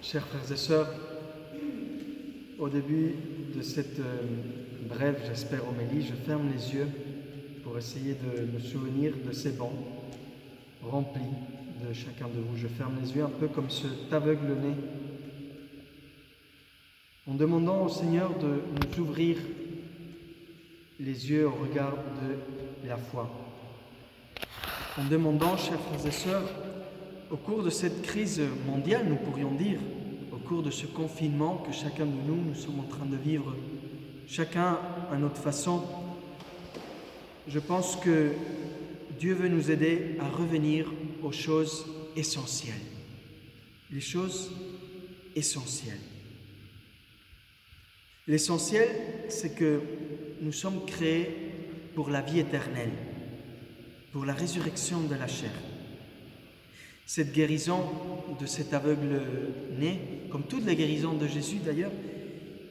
Chers frères et sœurs, au début de cette brève, j'espère, homélie, je ferme les yeux pour essayer de me souvenir de ces bancs remplis de chacun de vous. Je ferme les yeux un peu comme cet aveugle-né, en demandant au Seigneur de nous ouvrir les yeux au regard de la foi. En demandant, chers frères et sœurs, au cours de cette crise mondiale, nous pourrions dire, au cours de ce confinement que chacun de nous sommes en train de vivre, chacun à notre façon, je pense que Dieu veut nous aider à revenir aux choses essentielles. Les choses essentielles. L'essentiel, c'est que nous sommes créés pour la vie éternelle, pour la résurrection de la chair. Cette guérison de cet aveugle-né, comme toutes les guérisons de Jésus d'ailleurs,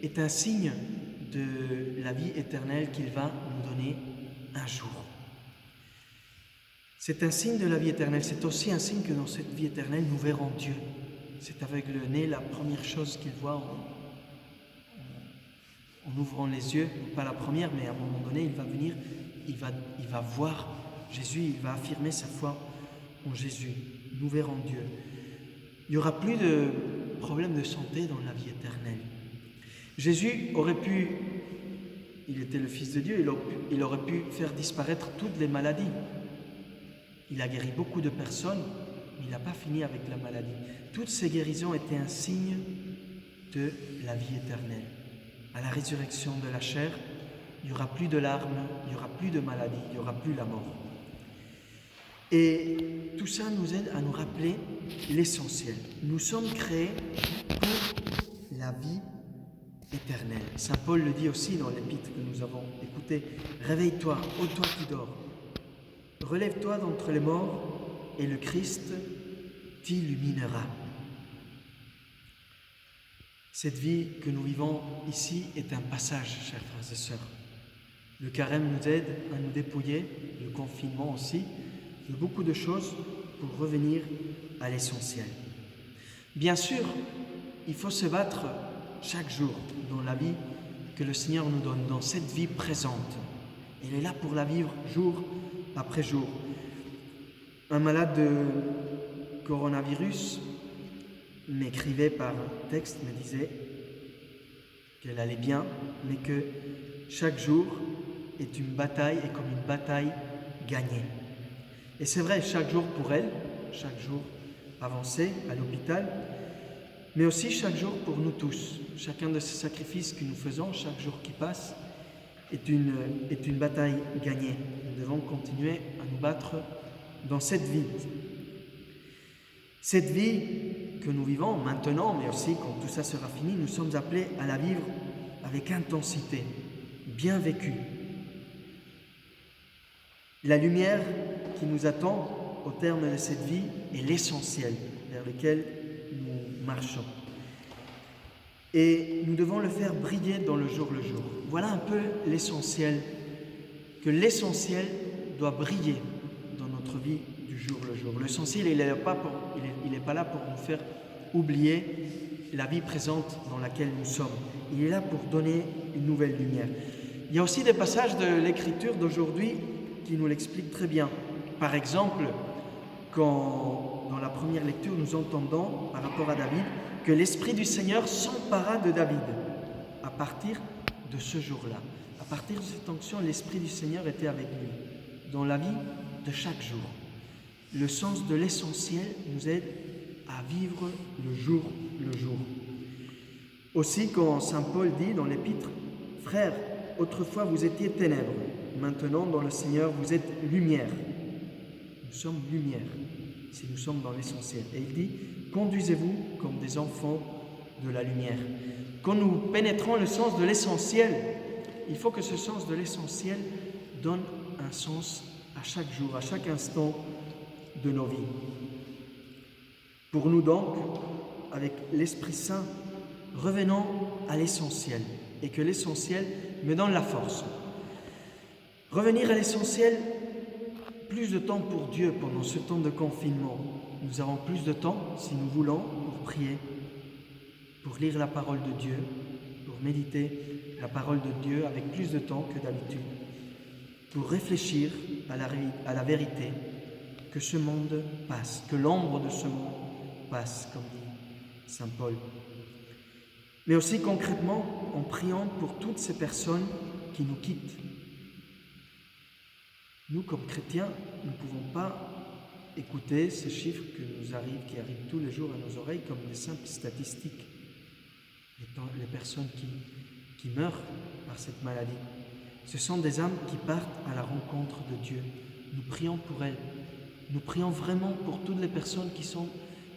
est un signe de la vie éternelle qu'il va nous donner un jour. C'est un signe de la vie éternelle, c'est aussi un signe que dans cette vie éternelle, nous verrons Dieu. Cet aveugle-né, la première chose qu'il voit en ouvrant les yeux, pas la première, mais à un moment donné, il va venir, il va voir Jésus, il va affirmer sa foi en Jésus. Nous verrons Dieu. Il n'y aura plus de problème de santé dans la vie éternelle. Jésus aurait pu, il était le Fils de Dieu, il aurait pu faire disparaître toutes les maladies. Il a guéri beaucoup de personnes, mais il n'a pas fini avec la maladie. Toutes ces guérisons étaient un signe de la vie éternelle. À la résurrection de la chair, il n'y aura plus de larmes, il n'y aura plus de maladie, il n'y aura plus la mort. Et tout ça nous aide à nous rappeler l'essentiel. Nous sommes créés pour la vie éternelle. Saint Paul le dit aussi dans l'épître que nous avons écouté. Réveille-toi, ô toi qui dors. Relève-toi d'entre les morts et le Christ t'illuminera. Cette vie que nous vivons ici est un passage, chers frères et sœurs. Le carême nous aide à nous dépouiller, le confinement aussi, de beaucoup de choses pour revenir à l'essentiel. Bien sûr, il faut se battre chaque jour dans la vie que le Seigneur nous donne, dans cette vie présente. Il est là pour la vivre jour après jour. Un malade de coronavirus m'écrivait par texte, me disait qu'elle allait bien, mais que chaque jour est une bataille et comme une bataille gagnée. Et c'est vrai, chaque jour pour elle, chaque jour avancé à l'hôpital, mais aussi chaque jour pour nous tous. Chacun de ces sacrifices que nous faisons, chaque jour qui passe, est une bataille gagnée. Nous devons continuer à nous battre dans cette vie. Cette vie que nous vivons maintenant, mais aussi quand tout ça sera fini, nous sommes appelés à la vivre avec intensité, bien vécue. La lumière qui nous attend au terme de cette vie est l'essentiel vers lequel nous marchons. Et nous devons le faire briller dans le jour. Voilà un peu l'essentiel, que l'essentiel doit briller dans notre vie du jour. L'essentiel, il n'est pas là pour nous faire oublier la vie présente dans laquelle nous sommes. Il est là pour donner une nouvelle lumière. Il y a aussi des passages de l'Écriture d'aujourd'hui qui nous l'expliquent très bien. Par exemple, quand dans la première lecture nous entendons par rapport à David que l'Esprit du Seigneur s'empara de David à partir de ce jour-là. À partir de cette onction, l'Esprit du Seigneur était avec lui dans la vie de chaque jour. Le sens de l'essentiel nous aide à vivre le jour. Aussi, quand Saint Paul dit dans l'Épître, « Frères, autrefois vous étiez ténèbres, maintenant dans le Seigneur vous êtes lumière. » Nous sommes lumière, si nous sommes dans l'essentiel. Et il dit, « Conduisez-vous comme des enfants de la lumière. » Quand nous pénétrons le sens de l'essentiel, il faut que ce sens de l'essentiel donne un sens à chaque jour, à chaque instant de nos vies. Pour nous donc, avec l'Esprit Saint, revenons à l'essentiel et que l'essentiel me donne la force. Revenir à l'essentiel, plus de temps pour Dieu pendant ce temps de confinement. Nous avons plus de temps, si nous voulons, pour prier, pour lire la parole de Dieu, pour méditer la parole de Dieu avec plus de temps que d'habitude, pour réfléchir à la vérité, que ce monde passe, que l'ombre de ce monde passe, comme dit Saint Paul. Mais aussi concrètement en priant pour toutes ces personnes qui nous quittent. Nous, comme chrétiens, nous ne pouvons pas écouter ces chiffres qui arrivent tous les jours à nos oreilles comme des simples statistiques. Les personnes qui meurent par cette maladie, ce sont des âmes qui partent à la rencontre de Dieu. Nous prions pour elles. Nous prions vraiment pour toutes les personnes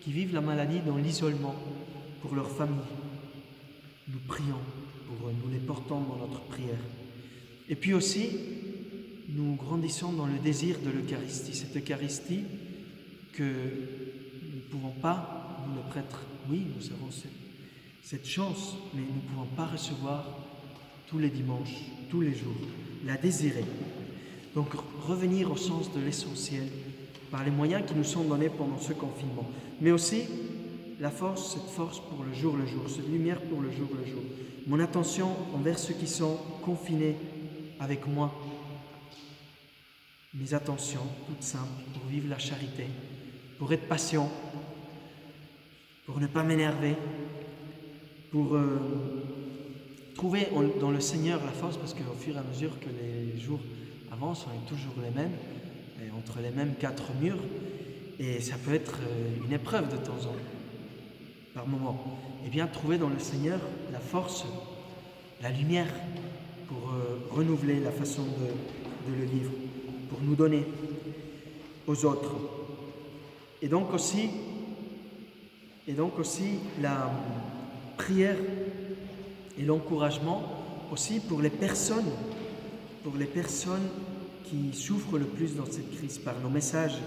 qui vivent la maladie dans l'isolement, pour leur famille. Nous prions pour eux, nous les portons dans notre prière. Et puis aussi, nous grandissons dans le désir de l'Eucharistie. Cette Eucharistie que nous ne pouvons pas, nous les prêtres, oui, nous avons cette chance, mais nous ne pouvons pas recevoir tous les dimanches, tous les jours, la désirer. Donc revenir au sens de l'essentiel par les moyens qui nous sont donnés pendant ce confinement, mais aussi cette force pour le jour, cette lumière pour le jour. Mon attention envers ceux qui sont confinés avec moi. Mes attentions toutes simples pour vivre la charité, pour être patient, pour ne pas m'énerver, pour trouver dans le Seigneur la force, parce qu'au fur et à mesure que les jours avancent, on est toujours les mêmes, et entre les mêmes 4 murs, et ça peut être une épreuve de temps en temps, par moment. Et bien trouver dans le Seigneur la force, la lumière, pour renouveler la façon de le vivre, pour nous donner aux autres. Et donc aussi la prière et l'encouragement aussi pour les personnes qui souffrent le plus dans cette crise, par nos messages,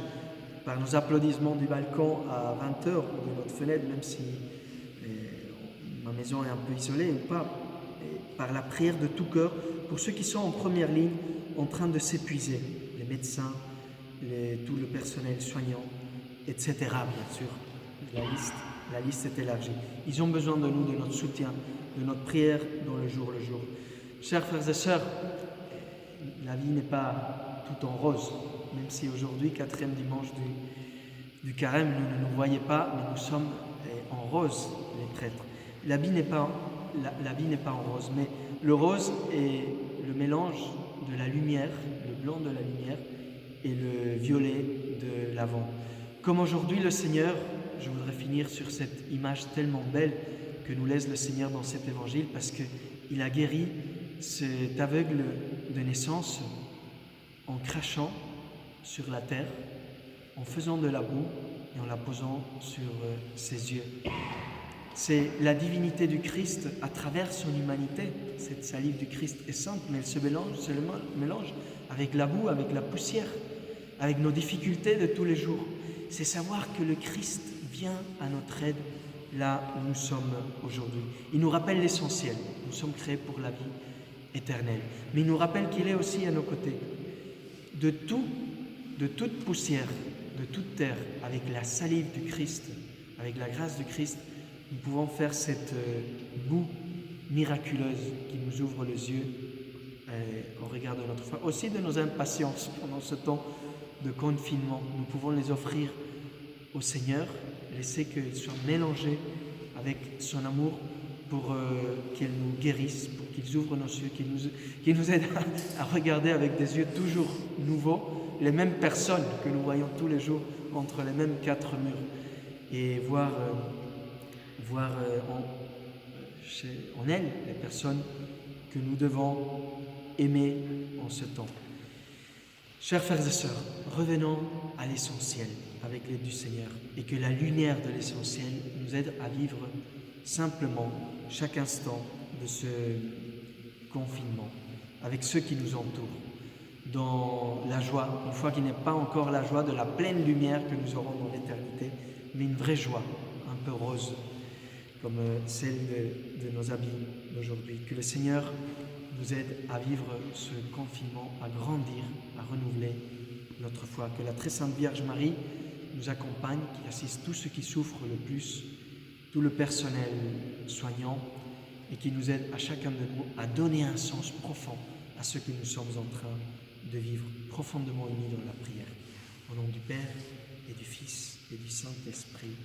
par nos applaudissements du balcon à 20h ou de notre fenêtre, même si ma maison est un peu isolée ou pas, et par la prière de tout cœur pour ceux qui sont en première ligne en train de s'épuiser, les médecins, tout le personnel soignant, etc. Bien sûr, la liste est élargie. Ils ont besoin de nous, de notre soutien, de notre prière dans le jour. Chers frères et sœurs, la vie n'est pas tout en rose, même si aujourd'hui, 4e dimanche du carême, vous ne nous voyez pas, mais nous sommes en rose, les prêtres. La vie n'est pas en rose, mais le rose est le mélange de la lumière, le blanc de la lumière et le violet de l'avant. Comme aujourd'hui le Seigneur, je voudrais finir sur cette image tellement belle que nous laisse le Seigneur dans cet évangile, parce qu'il a guéri cet aveugle de naissance en crachant sur la terre, en faisant de la boue et en la posant sur ses yeux. C'est la divinité du Christ à travers son humanité. Cette salive du Christ est sainte, mais elle se mélange avec la boue, avec la poussière, avec nos difficultés de tous les jours. C'est savoir que le Christ vient à notre aide là où nous sommes aujourd'hui. Il nous rappelle l'essentiel. Nous sommes créés pour la vie éternelle. Mais il nous rappelle qu'il est aussi à nos côtés. De toute poussière, de toute terre, avec la salive du Christ, avec la grâce du Christ, nous pouvons faire cette boue miraculeuse qui nous ouvre les yeux au regard de notre foi. Aussi de nos impatiences pendant ce temps de confinement. Nous pouvons les offrir au Seigneur, laisser qu'ils soient mélangés avec son amour pour qu'il nous guérisse, pour qu'ils ouvrent nos yeux, qu'il nous aide à regarder avec des yeux toujours nouveaux les mêmes personnes que nous voyons tous les jours entre les mêmes 4 murs, et voir en elles les personnes que nous devons aimer en ce temps. Chers frères et sœurs, revenons à l'essentiel avec l'aide du Seigneur, et que la lumière de l'essentiel nous aide à vivre simplement chaque instant de ce confinement avec ceux qui nous entourent, dans la joie, une fois qu'il n'est pas encore la joie de la pleine lumière que nous aurons dans l'éternité, mais une vraie joie, un peu rose, comme celle de nos habits d'aujourd'hui. Que le Seigneur nous aide à vivre ce confinement, à grandir, à renouveler notre foi. Que la très sainte Vierge Marie nous accompagne, qui assiste tous ceux qui souffrent le plus, tout le personnel soignant et qui nous aide à chacun de nous à donner un sens profond à ce que nous sommes en train de vivre, profondément unis dans la prière. Au nom du Père et du Fils et du Saint-Esprit.